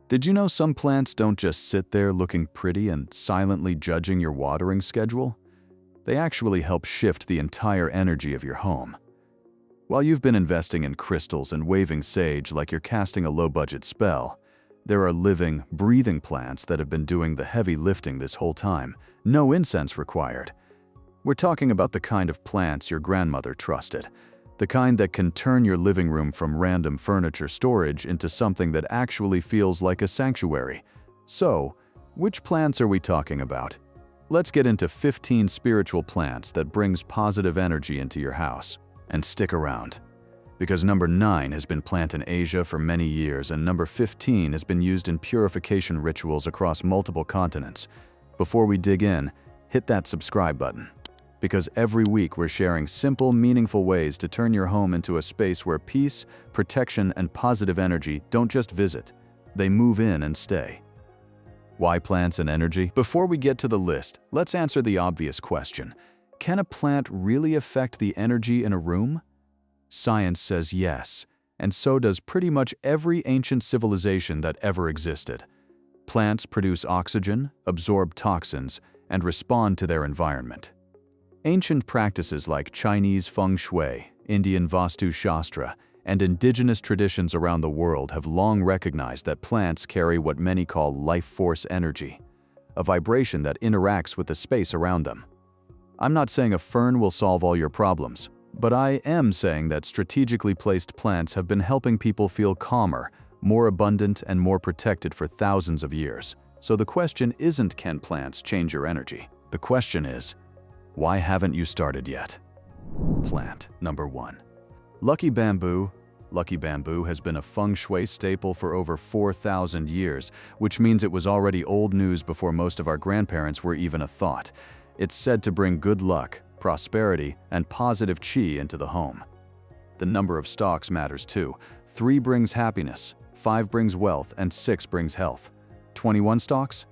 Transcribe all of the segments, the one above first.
Did you know some plants don't just sit there looking pretty and silently judging your watering schedule? They actually help shift the entire energy of your home. While you've been investing in crystals and waving sage like you're casting a low-budget spell, there are living, breathing plants that have been doing the heavy lifting this whole time, no incense required. We're talking about the kind of plants your grandmother trusted, the kind that can turn your living room from random furniture storage into something that actually feels like a sanctuary. So, which plants are we talking about? Let's get into 15 spiritual plants that brings positive energy into your house. And stick around, because number 9 has been planted in Asia for many years and number 15 has been used in purification rituals across multiple continents. Before we dig in, hit that subscribe button, because every week we're sharing simple, meaningful ways to turn your home into a space where peace, protection, and positive energy don't just visit, they move in and stay. Why plants and energy? Before we get to the list, let's answer the obvious question. Can a plant really affect the energy in a room? Science says yes, and so does pretty much every ancient civilization that ever existed. Plants produce oxygen, absorb toxins, and respond to their environment. Ancient practices like Chinese Feng Shui, Indian Vastu Shastra, and indigenous traditions around the world have long recognized that plants carry what many call life force energy, a vibration that interacts with the space around them. I'm not saying a fern will solve all your problems, but I am saying that strategically placed plants have been helping people feel calmer, more abundant, and more protected for thousands of years. So the question isn't, can plants change your energy? The question is, why haven't you started yet? Plant number 1. Lucky bamboo. Lucky bamboo has been a feng shui staple for over 4,000 years, which means it was already old news before most of our grandparents were even a thought. It's said to bring good luck, prosperity, and positive qi into the home. The number of stalks matters too. 3 brings happiness, 5 brings wealth, and 6 brings health. 21 stalks?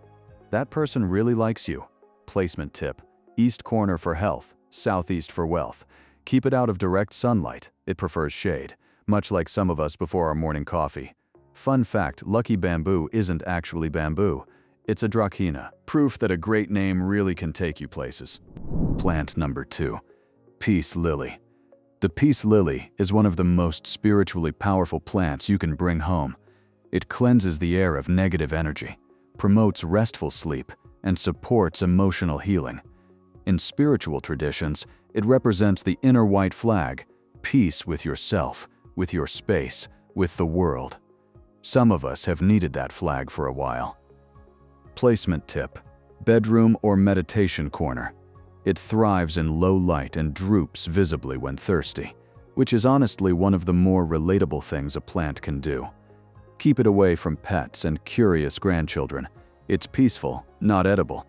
That person really likes you. Placement tip: east corner for health, southeast for wealth. Keep it out of direct sunlight. It prefers shade, much like some of us before our morning coffee. Fun fact, lucky bamboo isn't actually bamboo. It's a dracena, proof that a great name really can take you places. Plant number 2. Peace lily. The peace lily is one of the most spiritually powerful plants you can bring home. It cleanses the air of negative energy, promotes restful sleep, and supports emotional healing. In spiritual traditions, it represents the inner white flag, peace with yourself, with your space, with the world. Some of us have needed that flag for a while. Placement tip: bedroom or meditation corner. It thrives in low light and droops visibly when thirsty, which is honestly one of the more relatable things a plant can do. Keep it away from pets and curious grandchildren. It's peaceful, not edible.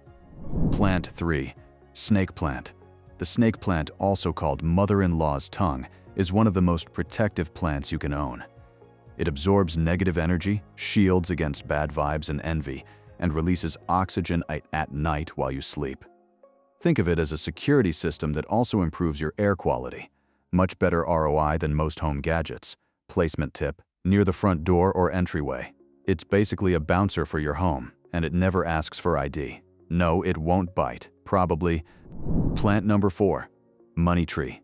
Plant 3. Snake plant. The snake plant, also called mother-in-law's tongue, is one of the most protective plants you can own. It absorbs negative energy, shields against bad vibes and envy, and releases oxygen at night while you sleep. Think of it as a security system that also improves your air quality. Much better ROI than most home gadgets. Placement tip: near the front door or entryway. It's basically a bouncer for your home, and it never asks for ID. No, it won't bite, probably. Plant number 4. Money tree.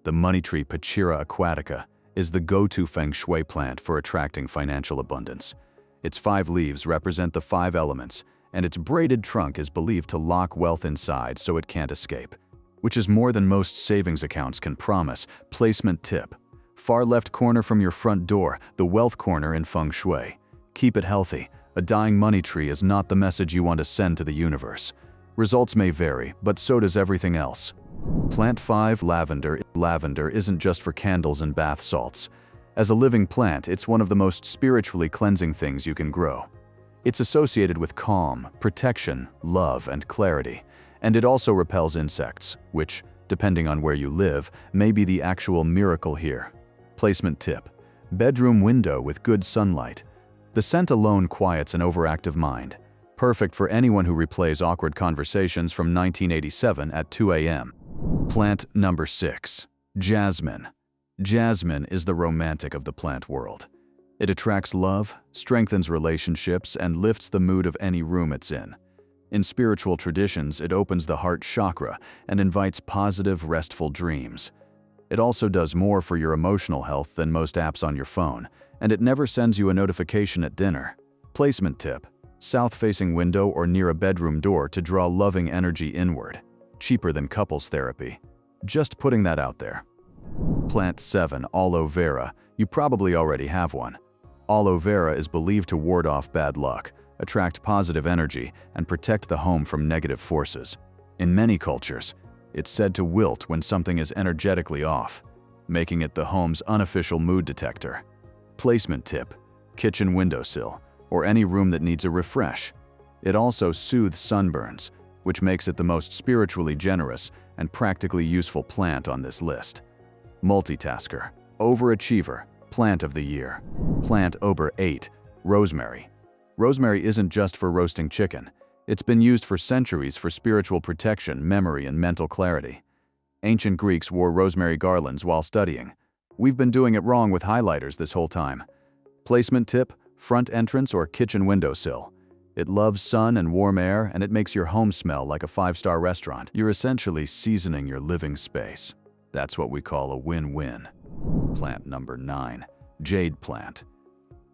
The money tree, Pachira aquatica, is the go-to feng shui plant for attracting financial abundance. Its 5 leaves represent the 5 elements, and its braided trunk is believed to lock wealth inside so it can't escape, which is more than most savings accounts can promise. Placement tip: far left corner from your front door, the wealth corner in feng shui. Keep it healthy. A dying money tree is not the message you want to send to the universe. Results may vary, but so does everything else. Plant 5. Lavender. Lavender isn't just for candles and bath salts. As a living plant, it's one of the most spiritually cleansing things you can grow. It's associated with calm, protection, love, and clarity, and it also repels insects, which, depending on where you live, may be the actual miracle here. Placement tip: bedroom window with good sunlight. The scent alone quiets an overactive mind, perfect for anyone who replays awkward conversations from 1987 at 2 a.m. Plant number 6. Jasmine. Jasmine is the romantic of the plant world. It attracts love, strengthens relationships, and lifts the mood of any room it's in. In spiritual traditions, it opens the heart chakra and invites positive, restful dreams. It also does more for your emotional health than most apps on your phone, and it never sends you a notification at dinner. Placement tip: south-facing window or near a bedroom door to draw loving energy inward. Cheaper than couples therapy. Just putting that out there. Plant 7. Aloe vera. You probably already have one. Aloe vera is believed to ward off bad luck, attract positive energy, and protect the home from negative forces. In many cultures, it's said to wilt when something is energetically off, making it the home's unofficial mood detector. Placement tip: kitchen windowsill, or any room that needs a refresh. It also soothes sunburns, which makes it the most spiritually generous and practically useful plant on this list. Multitasker, overachiever, plant of the year. Plant Ober 8. Rosemary. Rosemary isn't just for roasting chicken. It's been used for centuries for spiritual protection, memory, and mental clarity. Ancient Greeks wore rosemary garlands while studying. We've been doing it wrong with highlighters this whole time. Placement tip: front entrance or kitchen windowsill. It loves sun and warm air, and it makes your home smell like a 5-star restaurant. You're essentially seasoning your living space. That's what we call a win-win. Plant number 9. Jade plant.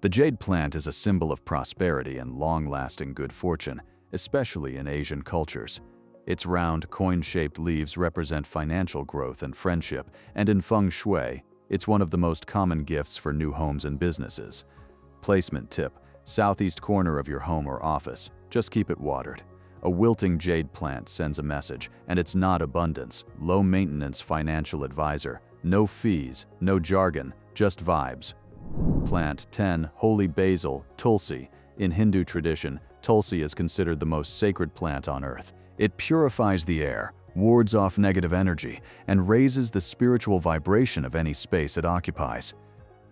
The jade plant is a symbol of prosperity and long-lasting good fortune, especially in Asian cultures. Its round, coin-shaped leaves represent financial growth and friendship, and in Feng Shui, it's one of the most common gifts for new homes and businesses. Placement tip: southeast corner of your home or office. Just keep it watered. A wilting jade plant sends a message, and it's not abundance, low-maintenance financial advisor. No fees, no jargon, just vibes. Plant 10. Holy basil, Tulsi. In Hindu tradition, Tulsi is considered the most sacred plant on earth. It purifies the air, wards off negative energy, and raises the spiritual vibration of any space it occupies.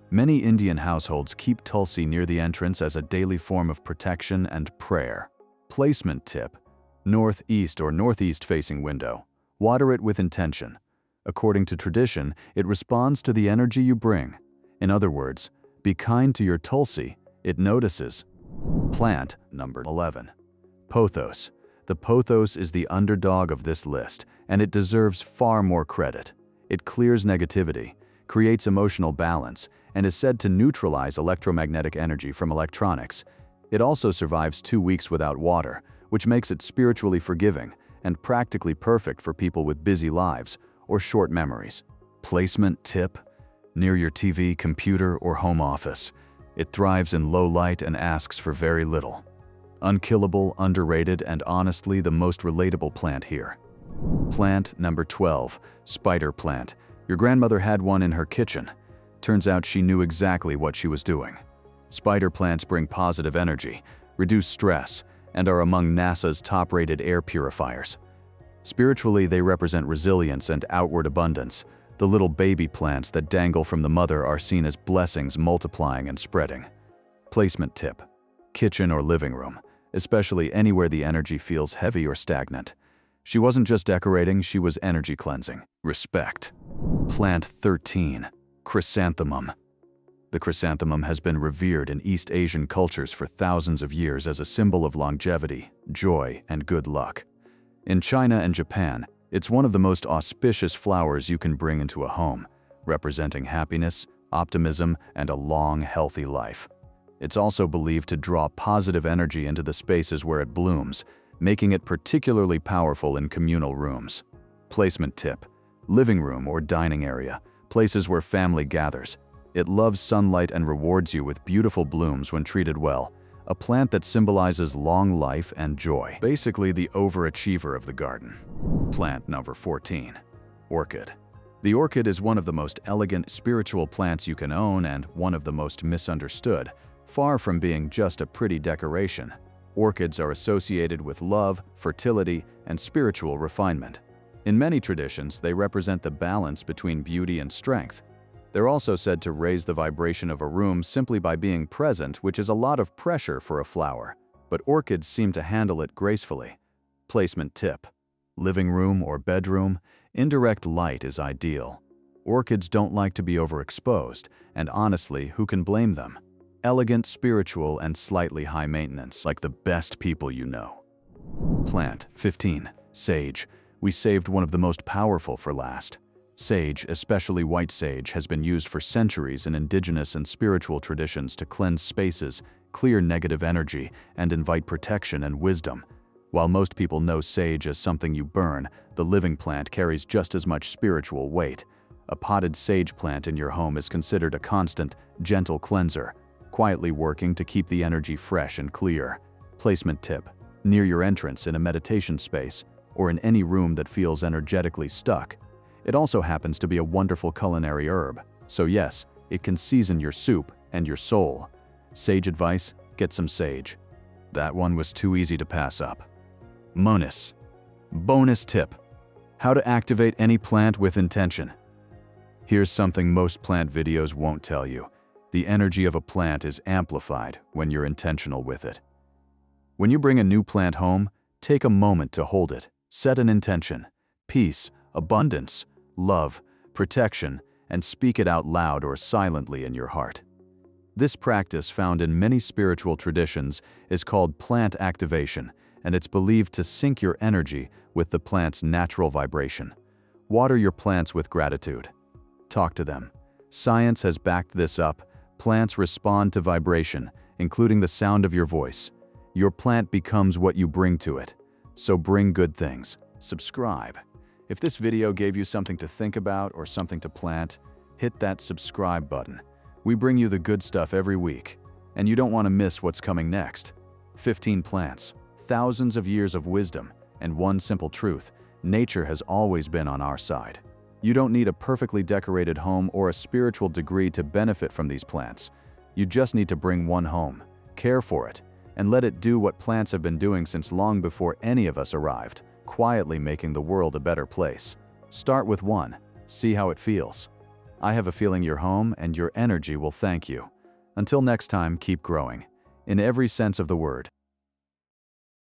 Many Indian households keep Tulsi near the entrance as a daily form of protection and prayer. Placement tip: northeast or northeast-facing window. Water it with intention. According to tradition, it responds to the energy you bring. In other words, be kind to your Tulsi, it notices. Plant number 11. Pothos. The pothos is the underdog of this list, and it deserves far more credit. It clears negativity, creates emotional balance, and is said to neutralize electromagnetic energy from electronics. It also survives 2 weeks without water, which makes it spiritually forgiving and practically perfect for people with busy lives or short memories. Placement tip: near your TV, computer, or home office. It thrives in low light and asks for very little. Unkillable, underrated, and honestly the most relatable plant here. Plant number 12. Spider plant. Your grandmother had one in her kitchen. Turns out she knew exactly what she was doing. Spider plants bring positive energy, reduce stress, and are among NASA's top-rated air purifiers. Spiritually, they represent resilience and outward abundance. The little baby plants that dangle from the mother are seen as blessings multiplying and spreading. Placement tip: kitchen or living room, especially anywhere the energy feels heavy or stagnant. She wasn't just decorating, she was energy cleansing. Respect. Plant 13. Chrysanthemum. The chrysanthemum has been revered in East Asian cultures for thousands of years as a symbol of longevity, joy, and good luck. In China and Japan, it's one of the most auspicious flowers you can bring into a home, representing happiness, optimism, and a long, healthy life. It's also believed to draw positive energy into the spaces where it blooms, making it particularly powerful in communal rooms. Placement tip: living room or dining area, places where family gathers. It loves sunlight and rewards you with beautiful blooms when treated well, a plant that symbolizes long life and joy. Basically the overachiever of the garden. Plant number 14. Orchid. The orchid is one of the most elegant spiritual plants you can own and one of the most misunderstood. Far from being just a pretty decoration, orchids are associated with love, fertility, and spiritual refinement. In many traditions, they represent the balance between beauty and strength. They're also said to raise the vibration of a room simply by being present, which is a lot of pressure for a flower, but orchids seem to handle it gracefully. Placement tip: living room or bedroom, indirect light is ideal. Orchids don't like to be overexposed, and honestly, who can blame them? Elegant, spiritual, and slightly high maintenance, like the best people you know. Plant 15. Sage. We saved one of the most powerful for last. Sage, especially white sage, has been used for centuries in indigenous and spiritual traditions to cleanse spaces, clear negative energy, and invite protection and wisdom. While most people know sage as something you burn, the living plant carries just as much spiritual weight. A potted sage plant in your home is considered a constant, gentle cleanser, quietly working to keep the energy fresh and clear. Placement tip: near your entrance in a meditation space, or in any room that feels energetically stuck. It also happens to be a wonderful culinary herb, so yes, it can season your soup and your soul. Sage advice: get some sage. That one was too easy to pass up. Bonus tip: how to activate any plant with intention. Here's something most plant videos won't tell you. The energy of a plant is amplified when you're intentional with it. When you bring a new plant home, take a moment to hold it. Set an intention: peace, abundance, love, protection, and speak it out loud or silently in your heart. This practice, found in many spiritual traditions, is called plant activation, and it's believed to sync your energy with the plant's natural vibration. Water your plants with gratitude. Talk to them. Science has backed this up. Plants respond to vibration, including the sound of your voice. Your plant becomes what you bring to it. So bring good things. Subscribe. If this video gave you something to think about or something to plant, hit that subscribe button. We bring you the good stuff every week, and you don't want to miss what's coming next. 15 plants, thousands of years of wisdom, and one simple truth: nature has always been on our side. You don't need a perfectly decorated home or a spiritual degree to benefit from these plants. You just need to bring one home, care for it, and let it do what plants have been doing since long before any of us arrived, quietly making the world a better place. Start with one, see how it feels. I have a feeling your home and your energy will thank you. Until next time, keep growing, in every sense of the word.